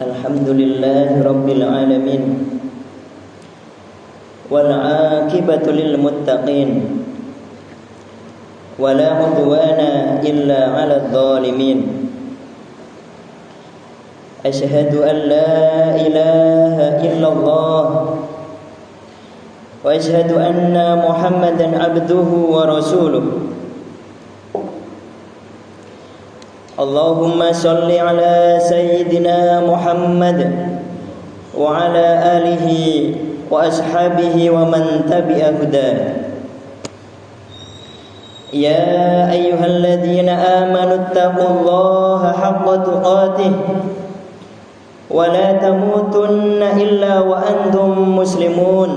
Alhamdulillahi Rabbil Alamin, wal aqibatu lil muttaqin, wala udwana illa 'alal zalimin. Asyhadu an la ilaha illallah wa asyhadu anna Muhammadan abduhu wa rasuluh. Allahumma salli ala Sayyidina Muhammad wa ala alihi wa ashabihi wa man tabi'a hudah. Ya ayyuhalladzina amanu taqullaha haqqa tuqatih wa la tamutunna illa wa antum muslimun.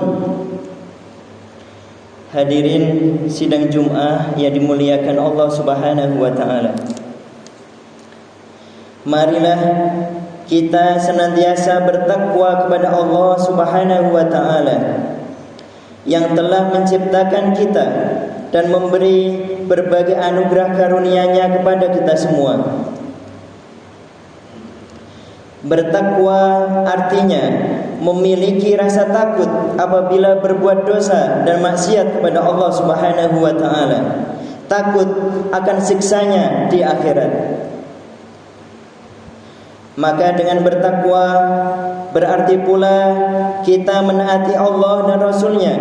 Hadirin sidang Jum'ah yang dimuliakan Allah Subhanahu wa taala. Marilah kita senantiasa bertakwa kepada Allah Subhanahu wa taala yang telah menciptakan kita dan memberi berbagai anugerah karunia-Nya kepada kita semua. Bertakwa artinya memiliki rasa takut apabila berbuat dosa dan maksiat kepada Allah Subhanahu wa taala. Takut akan siksanya di akhirat. Maka dengan bertakwa berarti pula kita menaati Allah dan Rasul-Nya.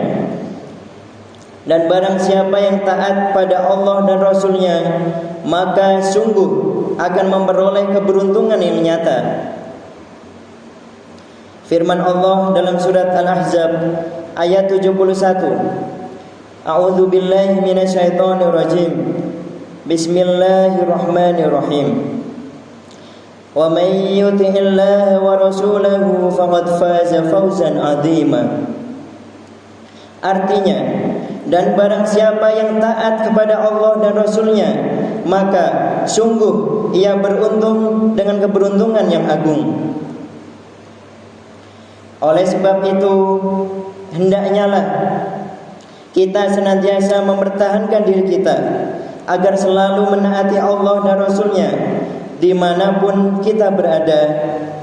Dan barang siapa yang taat pada Allah dan Rasul-Nya, maka sungguh akan memperoleh keberuntungan yang nyata. Firman Allah dalam surat Al-Ahzab ayat 71. A'udzu billahi minasyaitonir rajim. Bismillahirrahmanirrahim. Wa may yuti'illaha wa rasulahu faqad faza fawzan 'azima. Artinya, dan barang siapa yang taat kepada Allah dan Rasul-Nya, maka sungguh ia beruntung dengan keberuntungan yang agung. Oleh sebab itu, hendaknya lah kita senantiasa mempertahankan diri kita agar selalu menaati Allah dan Rasul-Nya dimanapun kita berada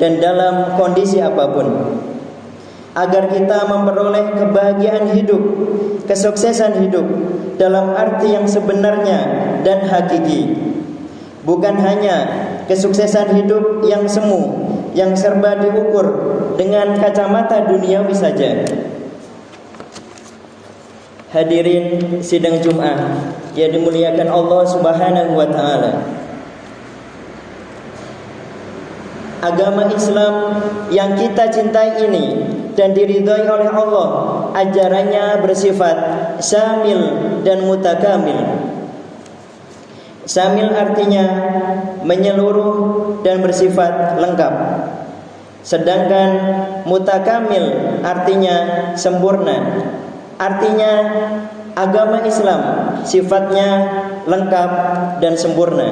dan dalam kondisi apapun, agar kita memperoleh kebahagiaan hidup, kesuksesan hidup dalam arti yang sebenarnya dan hakiki, bukan hanya kesuksesan hidup yang semu, yang serba diukur dengan kacamata duniawi saja. Hadirin sidang Jum'ah yang dimuliakan Allah Subhanahu wa taala. Agama Islam yang kita cintai ini dan diridhai oleh Allah, ajarannya bersifat syamil dan mutakamil. Syamil artinya menyeluruh dan bersifat lengkap. Sedangkan mutakamil artinya sempurna. Artinya agama Islam sifatnya lengkap dan sempurna.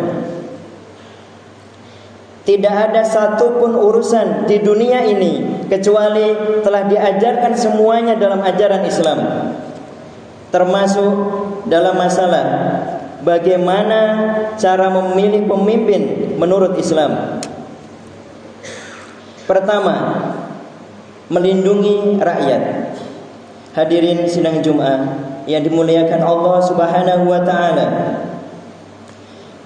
Tidak ada satupun urusan di dunia ini kecuali telah diajarkan semuanya dalam ajaran Islam. Termasuk dalam masalah bagaimana cara memilih pemimpin menurut Islam. Pertama, melindungi rakyat. Hadirin sidang Jum'ah yang dimuliakan Allah Subhanahu wa taala.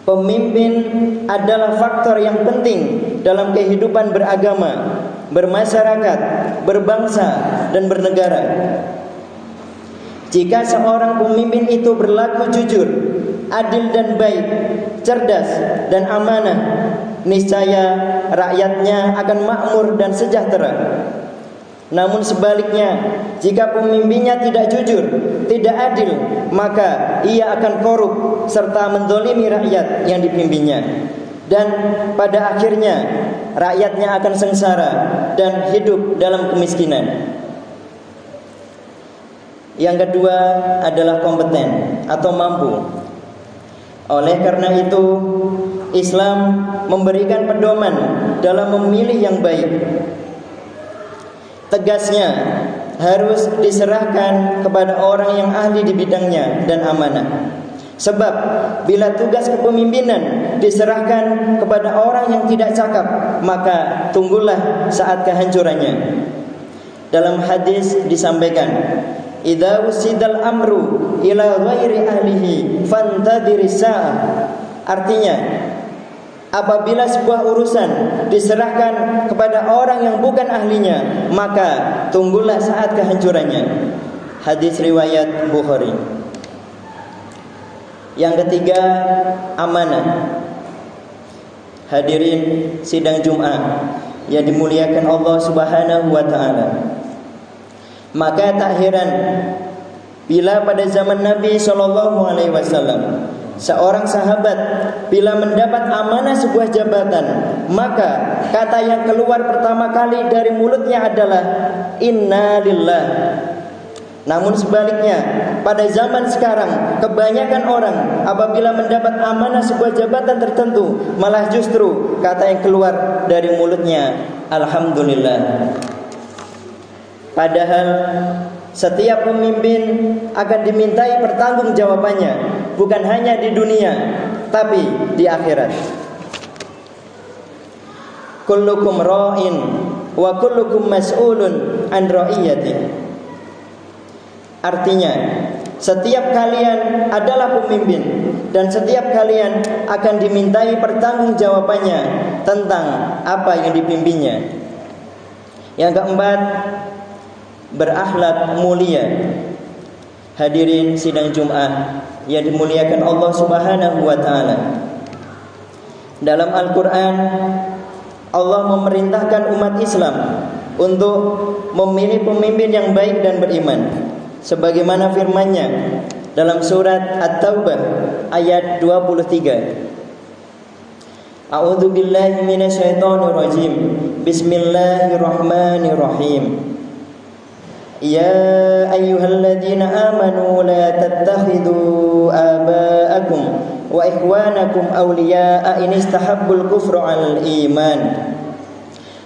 Pemimpin adalah faktor yang penting dalam kehidupan beragama, bermasyarakat, berbangsa, dan bernegara. Jika seorang pemimpin itu berlaku jujur, adil dan baik, cerdas dan amanah, niscaya rakyatnya akan makmur dan sejahtera. Namun sebaliknya, jika pemimpinnya tidak jujur, tidak adil, maka ia akan korup serta menzalimi rakyat yang dipimpinnya. Dan pada akhirnya rakyatnya akan sengsara dan hidup dalam kemiskinan. Yang kedua adalah kompeten atau mampu. Oleh karena itu, Islam memberikan pedoman dalam memilih yang baik. Tegasnya harus diserahkan kepada orang yang ahli di bidangnya dan amanah. Sebab bila tugas kepemimpinan diserahkan kepada orang yang tidak cakap, maka tunggulah saat kehancurannya. Dalam hadis disampaikan, idza usidal amru ila ghairi ahlihi fantadhiris sa'ah. Artinya, apabila sebuah urusan diserahkan kepada orang yang bukan ahlinya, maka tunggulah saat kehancurannya. Hadis riwayat Bukhari. Yang ketiga, amanah. Hadirin sidang Jumat yang dimuliakan Allah Subhanahu wa taala. Maka tak heran bila pada zaman Nabi sallallahu alaihi wasallam seorang sahabat bila mendapat amanah sebuah jabatan, maka kata yang keluar pertama kali dari mulutnya adalah inna lillah. Namun sebaliknya, pada zaman sekarang kebanyakan orang apabila mendapat amanah sebuah jabatan tertentu, malah justru kata yang keluar dari mulutnya alhamdulillah. Padahal setiap pemimpin akan dimintai pertanggungjawabannya, bukan hanya di dunia, tapi di akhirat. Kullukum ra'in wa kullukum mas'ulun an ra'iyati. Artinya, setiap kalian adalah pemimpin dan setiap kalian akan dimintai pertanggungjawabannya tentang apa yang dipimpinnya. Yang keempat, berakhlak mulia. Hadirin sidang Jumat yang dimuliakan Allah Subhanahu wa taala. Dalam Al-Qur'an Allah memerintahkan umat Islam untuk memilih pemimpin yang baik dan beriman. Sebagaimana firman-Nya dalam surat At-Taubah ayat 23. A'udzu billahi minasyaitonir rajim. Bismillahirrahmanirrahim. Ya ayyuhalladzina amanu la tattakhidhu aba'akum wa ikhwanakum awliya'a in istahabbul kufra 'alal iman.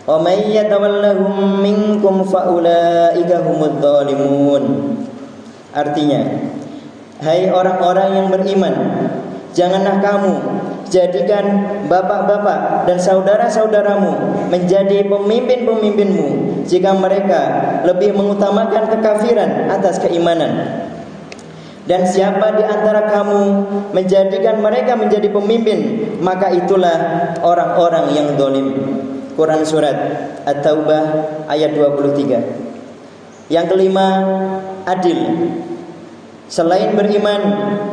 Wa may yatawallahum minkum fa ulaika humudz zalimun. Artinya, hai orang-orang yang beriman, janganlah kamu jadikan bapak-bapak dan saudara-saudaramu menjadi pemimpin-pemimpinmu jika mereka lebih mengutamakan kekafiran atas keimanan. Dan siapa di antara kamu menjadikan mereka menjadi pemimpin, maka itulah orang-orang yang zalim. Quran surat At-Taubah ayat 23. Yang kelima, adil. Selain beriman,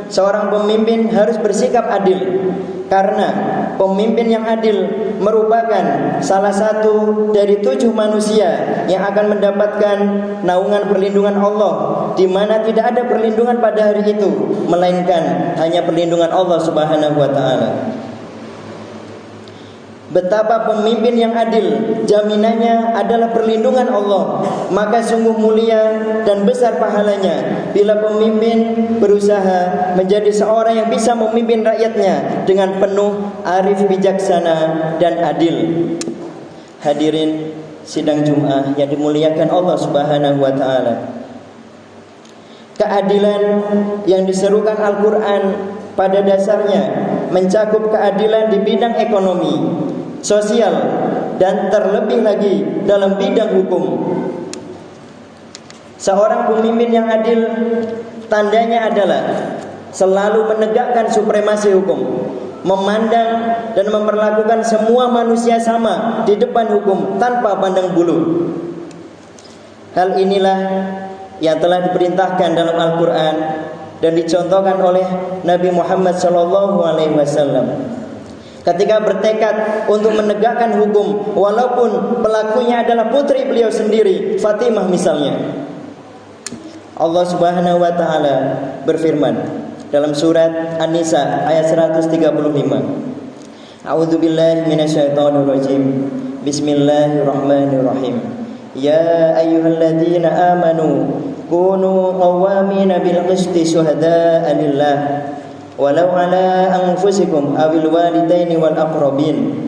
seorang pemimpin harus bersikap adil, karena pemimpin yang adil merupakan salah satu dari 7 manusia yang akan mendapatkan naungan perlindungan Allah, di mana tidak ada perlindungan pada hari itu melainkan hanya perlindungan Allah Subhanahu wa taala. Betapa pemimpin yang adil jaminannya adalah perlindungan Allah, maka sungguh mulia dan besar pahalanya bila pemimpin berusaha menjadi seorang yang bisa memimpin rakyatnya dengan penuh arif, bijaksana dan adil. Hadirin sidang Jumat yang dimuliakan Allah Subhanahu wa taala. Keadilan yang diserukan Al-Qur'an pada dasarnya mencakup keadilan di bidang ekonomi, sosial, dan terlebih lagi dalam bidang hukum. Seorang pemimpin yang adil tandanya adalah selalu menegakkan supremasi hukum, memandang dan memperlakukan semua manusia sama di depan hukum tanpa pandang bulu. Hal inilah yang telah diperintahkan dalam Al-Quran dan dicontohkan oleh Nabi Muhammad SAW ketika bertekad untuk menegakkan hukum, walaupun pelakunya adalah putri beliau sendiri, Fatimah misalnya. Allah Subhanahu wa taala berfirman dalam surat An-Nisa ayat 135. A'udzu billahi minasyaitonir rajim. Bismillahirrahmanirrahim. Ya ayyuhalladzina amanu kunu qawwamina bil qisti syuhada'a lillah walau ala anfusikum awil walidaini wal aqrabin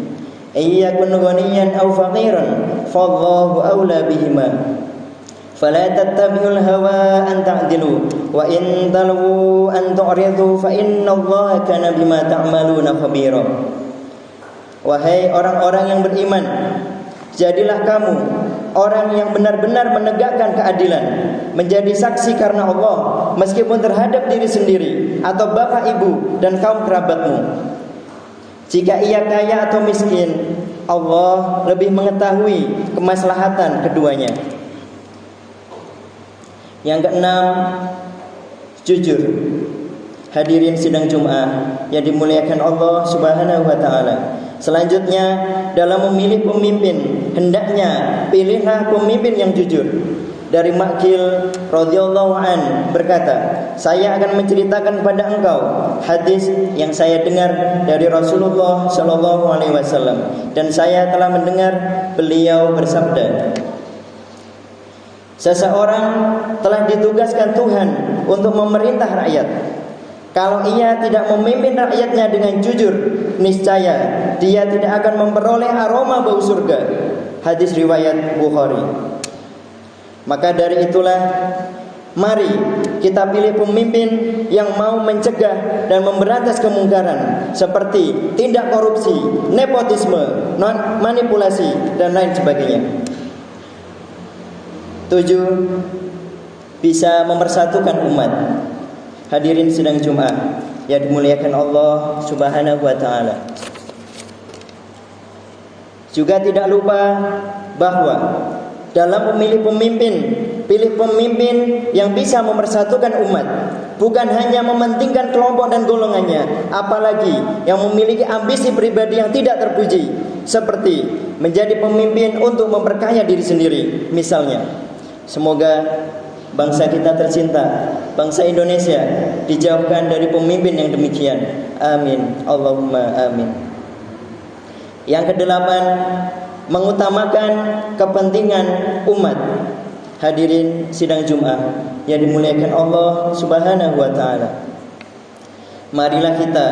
ayyakun ghaniyan aw faqiran fallahu aula bihima Fala tattabi'ul hawa an ta'dilu wa in talwu an tu'ridu fa innallaha kana bima ta'maluna khabira. Wahai orang-orang yang beriman, jadilah kamu orang yang benar-benar menegakkan keadilan, menjadi saksi karena Allah, meskipun terhadap diri sendiri atau bapak ibu dan kaum kerabatmu. Jika ia kaya atau miskin, Allah lebih mengetahui kemaslahatan keduanya. Yang keenam, jujur. Hadirin sidang Jumat yang dimuliakan Allah Subhanahu wa taala. Selanjutnya, dalam memilih pemimpin, hendaknya pilihlah pemimpin yang jujur. Dari Ma'qil radhiyallahu an berkata, saya akan menceritakan kepada engkau hadis yang saya dengar dari Rasulullah sallallahu alaihi wasallam, dan saya telah mendengar beliau bersabda, seseorang telah ditugaskan Tuhan untuk memerintah rakyat. Kalau ia tidak memimpin rakyatnya dengan jujur, niscaya dia tidak akan memperoleh aroma bau surga. Hadis riwayat Bukhari. Maka dari itulah, mari kita pilih pemimpin yang mau mencegah dan memberantas kemungkaran seperti tindak korupsi, nepotisme, manipulasi, dan lain sebagainya. 7. Bisa mempersatukan umat. Hadirin sidang Jumat yang dimuliakan Allah Subhanahu wa taala. Juga tidak lupa bahwa dalam memilih pemimpin, pilih pemimpin yang bisa mempersatukan umat, bukan hanya mementingkan kelompok dan golongannya, apalagi yang memiliki ambisi pribadi yang tidak terpuji, seperti menjadi pemimpin untuk memperkaya diri sendiri. Misalnya, semoga bangsa kita tercinta, bangsa Indonesia, dijauhkan dari pemimpin yang demikian. Amin. Allahumma amin. Yang kedelapan, mengutamakan kepentingan umat. Hadirin sidang Jumat yang dimuliakan Allah Subhanahu wa taala. Marilah kita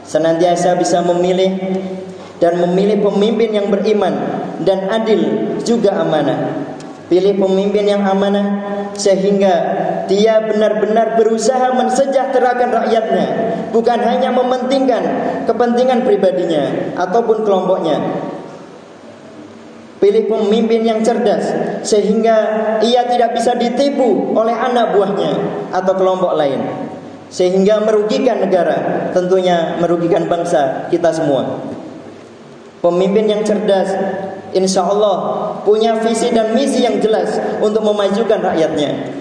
senantiasa bisa memilih dan memilih pemimpin yang beriman dan adil juga amanah. Pilih pemimpin yang amanah sehingga dia benar-benar berusaha mensejahterakan rakyatnya, bukan hanya mementingkan kepentingan pribadinya ataupun kelompoknya. Pilih pemimpin yang cerdas sehingga ia tidak bisa ditipu oleh anak buahnya atau kelompok lain, sehingga merugikan negara, tentunya merugikan bangsa kita semua. Pemimpin yang cerdas, insya Allah punya visi dan misi yang jelas untuk memajukan rakyatnya.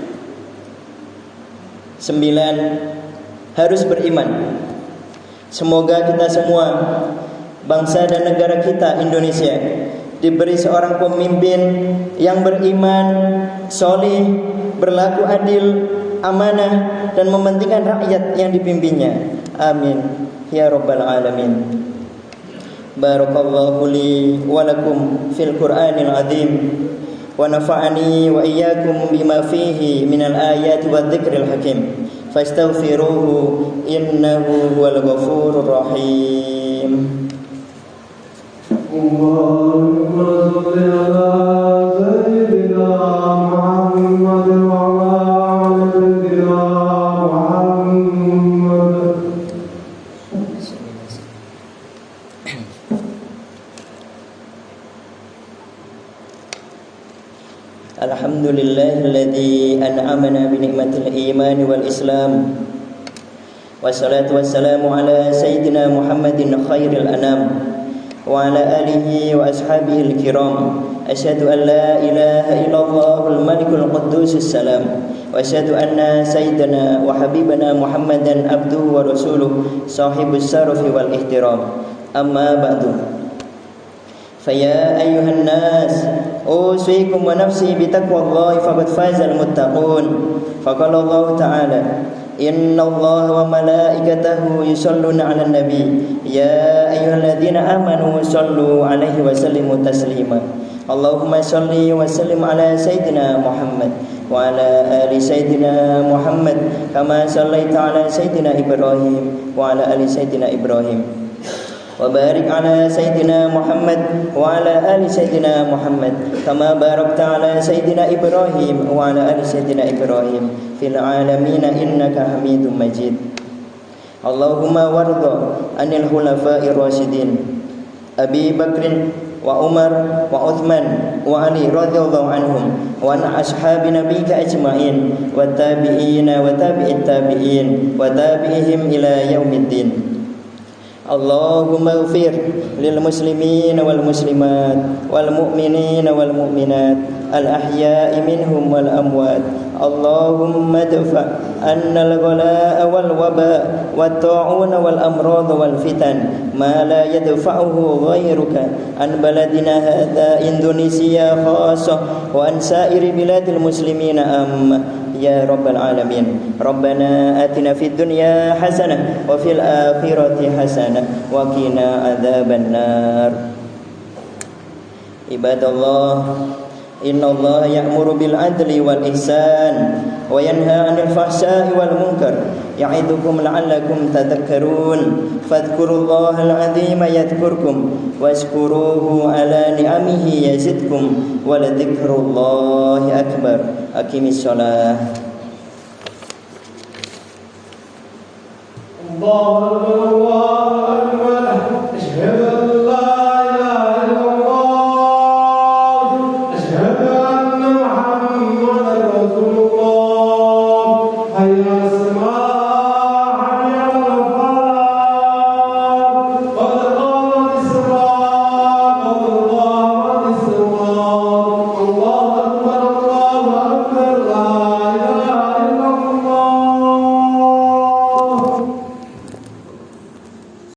9. Harus beriman. Semoga kita semua, bangsa dan negara kita Indonesia, diberi seorang pemimpin yang beriman, solih, berlaku adil, amanah, dan mementingkan rakyat yang dipimpinnya. Amin ya rabbal alamin. Barakallahu li wa lakum fil Qur'anil azim, wa nafa'ani wa iyyakum bima fihi minal ayati wadh-dhikril hakim. Fastaghfiruhu innahu huwal ghafurur rahim. Allahumma shalli ala sayyidina Muhammad wa ala ali sayyidina Muhammad. Alhamdulillahilladzi an'amana bi ni'matil iman wal islam. Wassalatu wassalamu ala sayyidina Muhammadin khairil anam wa ala alihi wa ashabihi al-kiram. Asyhadu an la ilaha illallahul malikul quddusus salam, wa asyhadu anna sayyidana wa habibana Muhammadan abduhu wa rasuluh sahibus syarafi wal ihtiram. Amma ba'du. Faya ayyuhan nas, usikum wa nafsi bitaqwallahi faqad fazal muttaqun. Faqala Allah ta'ala, inna Allah wa malaikatahu yusalluna 'alan nabi, ya ayyuhalladzina amanu sallu 'alaihi wa sallimu taslima. Allahumma salli wa sallim ala sayyidina Muhammad wa ala ali sayyidina Muhammad kama sallaita ala sayyidina Ibrahim wa ala ali sayyidina Ibrahim. وبارك على سيدنا محمد وعلى آل سيدنا محمد كما باركت على سيدنا إبراهيم وعلى آل سيدنا إبراهيم في العالمين إنك حميد مجيد اللهم وارض عن الخلفاء الراشدين أبي بكر وعمر وعثمان وعلي رضي الله عنهم وعن أصحاب نبيك أجمعين والتابعين وتابع التابعين وتابعهم إلى يوم الدين اللهم اغفر للمسلمين والمسلمات والمؤمنين والمؤمنات الأحياء منهم والأموات اللهم ادفع عنا الغلاء والوباء والطاعون والأمراض والفتن ما لا يدفعه غيرك عن بلدنا هذا إندونيسيا خاصة وعن سائر بلاد المسلمين أما يا رب العالمين ربنا آتنا في الدنيا حسنة وفي الآخرة حسنة وقنا عذاب النار عباد الله إن الله يأمر بالعدل والإحسان وينهى عن الفحشاء والمنكر يعظكم لعلكم تذكرون فاذكروا الله العظيم يذكركم واشكروه على نعمه يزدكم ولذكر الله أكبر أقم الصلاة الله أكبر